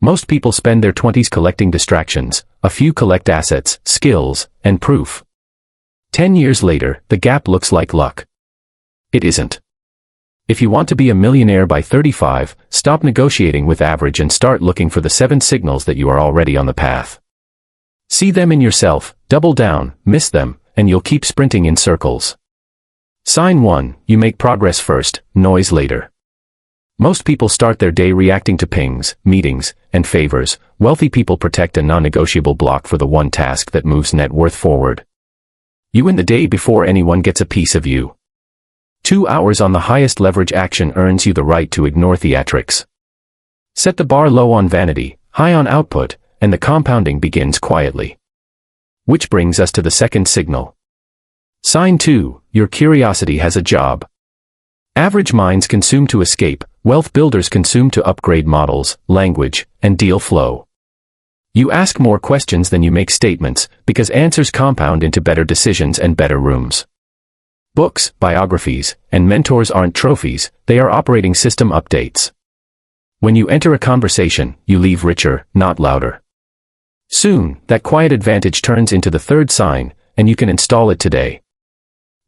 Most people spend their 20s collecting distractions, a few collect assets, skills, and proof. 10 years later, the gap looks like luck. It isn't. If you want to be a millionaire by 35, stop negotiating with average and start looking for the 7 signals that you are already on the path. See them in yourself, double down, miss them, and you'll keep sprinting in circles. Sign 1, you make progress first, noise later. Most people start their day reacting to pings, meetings, and favors. Wealthy people protect a non-negotiable block for the one task that moves net worth forward. You win the day before anyone gets a piece of you. 2 hours on the highest leverage action earns you the right to ignore theatrics. Set the bar low on vanity, high on output, and the compounding begins quietly. Which brings us to the second signal. Sign 2, your curiosity has a job. Average minds consume to escape, wealth builders consume to upgrade models, language, and deal flow. You ask more questions than you make statements, because answers compound into better decisions and better rooms. Books, biographies, and mentors aren't trophies, they are operating system updates. When you enter a conversation, you leave richer, not louder. Soon, that quiet advantage turns into the third sign, and you can install it today.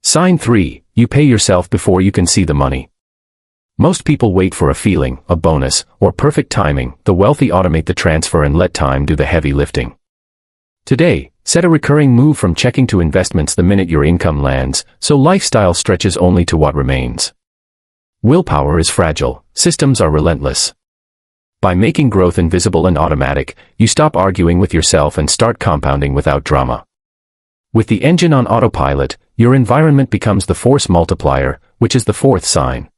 Sign 3, you pay yourself before you can see the money. Most people wait for a feeling, a bonus, or perfect timing. The wealthy automate the transfer and let time do the heavy lifting. Today, set a recurring move from checking to investments the minute your income lands, so lifestyle stretches only to what remains. Willpower is fragile, systems are relentless. By making growth invisible and automatic, you stop arguing with yourself and start compounding without drama. With the engine on autopilot, your environment becomes the force multiplier, which is the fourth sign.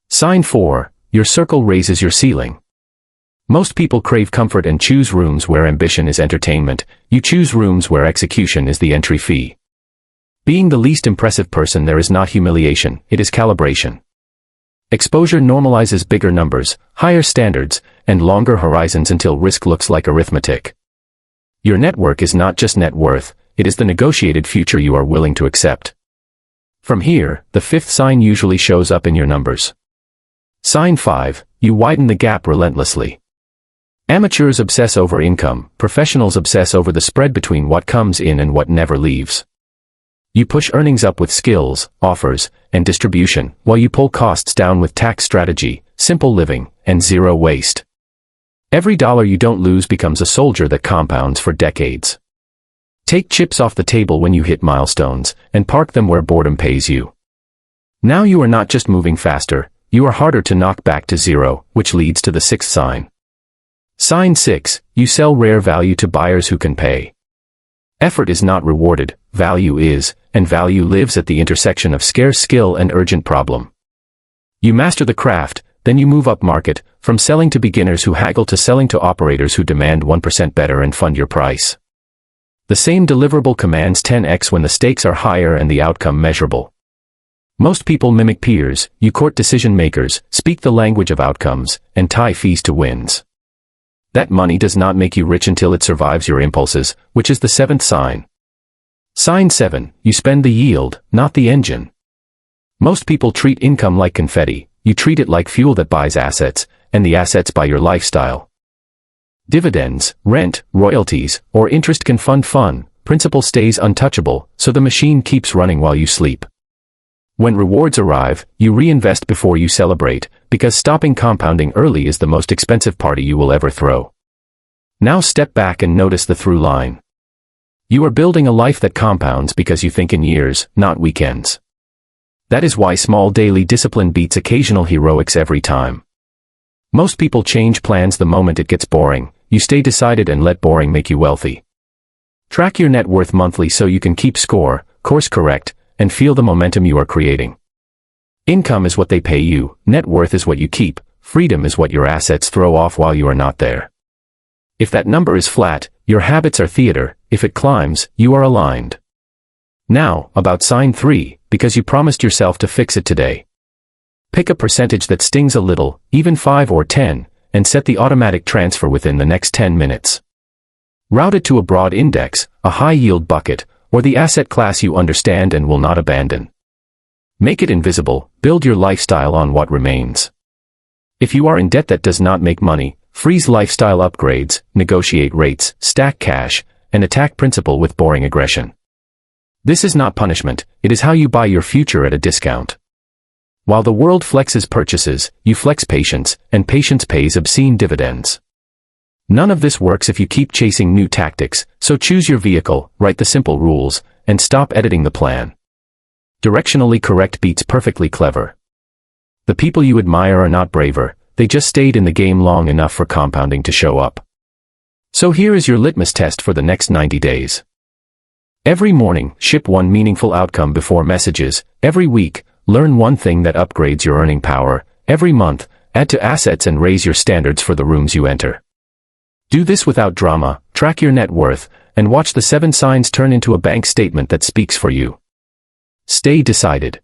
Sign 4, your circle raises your ceiling. Most people crave comfort and choose rooms where ambition is entertainment. You choose rooms where execution is the entry fee. Being the least impressive person there is not humiliation, it is calibration. Exposure normalizes bigger numbers, higher standards, and longer horizons until risk looks like arithmetic. Your network is not just net worth, it is the negotiated future you are willing to accept. From here, the fifth sign usually shows up in your numbers. Sign 5, you widen the gap relentlessly. Amateurs obsess over income, professionals obsess over the spread between what comes in and what never leaves. You push earnings up with skills, offers, and distribution, while you pull costs down with tax strategy, simple living, and zero waste. Every dollar you don't lose becomes a soldier that compounds for decades. Take chips off the table when you hit milestones, and park them where boredom pays you. Now you are not just moving faster, you are harder to knock back to zero, which leads to the sixth sign. Sign 6, you sell rare value to buyers who can pay. Effort is not rewarded, value is, and value lives at the intersection of scarce skill and urgent problem. You master the craft, then you move up market, from selling to beginners who haggle to selling to operators who demand 1% better and fund your price. The same deliverable commands 10x when the stakes are higher and the outcome measurable. Most people mimic peers, you court decision makers, speak the language of outcomes, and tie fees to wins. That money does not make you rich until it survives your impulses, which is the seventh sign. Sign 7, you spend the yield, not the engine. Most people treat income like confetti, you treat it like fuel that buys assets, and the assets buy your lifestyle. Dividends, rent, royalties, or interest can fund fun, principal stays untouchable, so the machine keeps running while you sleep. When rewards arrive, you reinvest before you celebrate, because stopping compounding early is the most expensive party you will ever throw. Now step back and notice the through line. You are building a life that compounds because you think in years, not weekends. That is why small daily discipline beats occasional heroics every time. Most people change plans the moment it gets boring. You stay decided and let boring make you wealthy. Track your net worth monthly so you can keep score, course correct, and feel the momentum you are creating. Income is what they pay you, net worth is what you keep, freedom is what your assets throw off while you are not there. If that number is flat, your habits are theater, if it climbs, you are aligned. Now, about sign 3, because you promised yourself to fix it today. Pick a percentage that stings a little, even 5 or 10, and set the automatic transfer within the next 10 minutes. Route it to a broad index, a high-yield bucket, or the asset class you understand and will not abandon. Make it invisible, build your lifestyle on what remains. If you are in debt that does not make money, freeze lifestyle upgrades, negotiate rates, stack cash, and attack principal with boring aggression. This is not punishment, it is how you buy your future at a discount. While the world flexes purchases, you flex patience, and patience pays obscene dividends. None of this works if you keep chasing new tactics, so choose your vehicle, write the simple rules, and stop editing the plan. Directionally correct beats perfectly clever. The people you admire are not braver, they just stayed in the game long enough for compounding to show up. So here is your litmus test for the next 90 days. Every morning, ship one meaningful outcome before messages. Every week, learn one thing that upgrades your earning power. Every month, add to assets and raise your standards for the rooms you enter. Do this without drama, track your net worth, and watch the 7 signs turn into a bank statement that speaks for you. Stay decided.